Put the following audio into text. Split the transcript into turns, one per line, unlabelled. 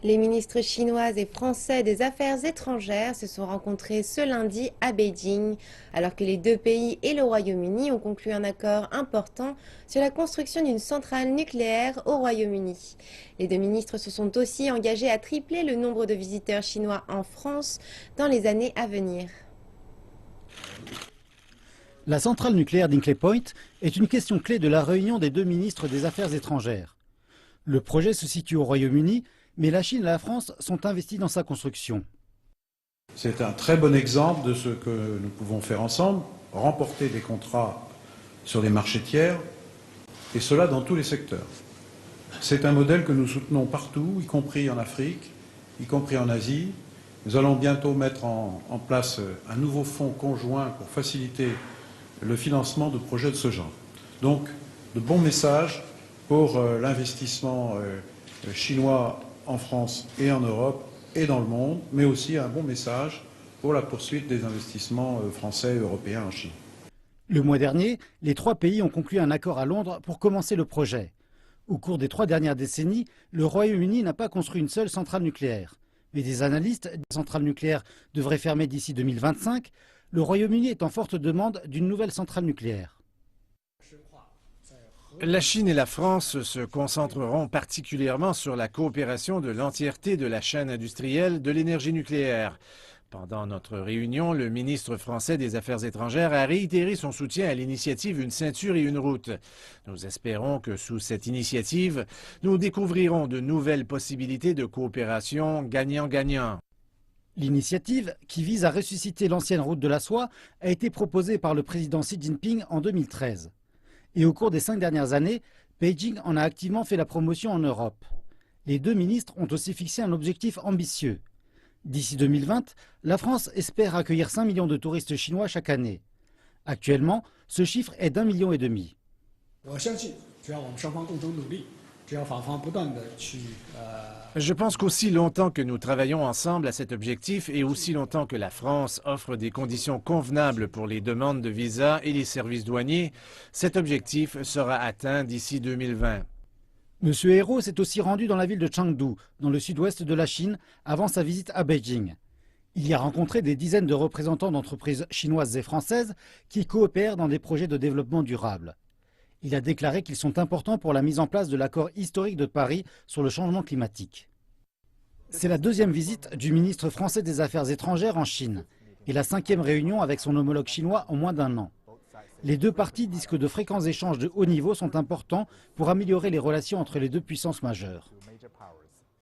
Les ministres chinois et français des Affaires étrangères se sont rencontrés ce lundi à Beijing, alors que les deux pays et le Royaume-Uni ont conclu un accord important sur la construction d'une centrale nucléaire au Royaume-Uni. Les deux ministres se sont aussi engagés à tripler le nombre de visiteurs chinois en France dans les années à venir.
La centrale nucléaire d'Hinkley Point est une question clé de la réunion des deux ministres des Affaires étrangères. Le projet se situe au Royaume-Uni, mais la Chine et la France sont investis dans sa construction.
C'est un très bon exemple de ce que nous pouvons faire ensemble, remporter des contrats sur les marchés tiers, et cela dans tous les secteurs. C'est un modèle que nous soutenons partout, y compris en Afrique, y compris en Asie. Nous allons bientôt mettre en place un nouveau fonds conjoint pour faciliter le financement de projets de ce genre. Donc, de bons messages pour l'investissement chinois en France et en Europe et dans le monde, mais aussi un bon message pour la poursuite des investissements français et européens en Chine.
Le mois dernier, les trois pays ont conclu un accord à Londres pour commencer le projet. Au cours des 3 dernières décennies, le Royaume-Uni n'a pas construit une seule centrale nucléaire. Mais des analystes, des centrales nucléaires devraient fermer d'ici 2025. Le Royaume-Uni est en forte demande d'une nouvelle centrale nucléaire.
La Chine et la France se concentreront particulièrement sur la coopération de l'entièreté de la chaîne industrielle de l'énergie nucléaire. Pendant notre réunion, le ministre français des Affaires étrangères a réitéré son soutien à l'initiative Une ceinture et une route. Nous espérons que sous cette initiative, nous découvrirons de nouvelles possibilités de coopération gagnant-gagnant.
L'initiative, qui vise à ressusciter l'ancienne route de la soie, a été proposée par le président Xi Jinping en 2013. Et au cours des 5 dernières années, Beijing en a activement fait la promotion en Europe. Les deux ministres ont aussi fixé un objectif ambitieux. D'ici 2020, la France espère accueillir 5 millions de touristes chinois chaque année. Actuellement, ce chiffre est d'1,5 million.
Je pense qu'aussi longtemps que nous travaillons ensemble à cet objectif et aussi longtemps que la France offre des conditions convenables pour les demandes de visa et les services douaniers, cet objectif sera atteint d'ici 2020.
Monsieur Hérault s'est aussi rendu dans la ville de Chengdu, dans le sud-ouest de la Chine, avant sa visite à Beijing. Il y a rencontré des dizaines de représentants d'entreprises chinoises et françaises qui coopèrent dans des projets de développement durable. Il a déclaré qu'ils sont importants pour la mise en place de l'accord historique de Paris sur le changement climatique. C'est la deuxième visite du ministre français des Affaires étrangères en Chine et la 5e réunion avec son homologue chinois en moins d'1 an. Les deux parties disent que de fréquents échanges de haut niveau sont importants pour améliorer les relations entre les deux puissances majeures.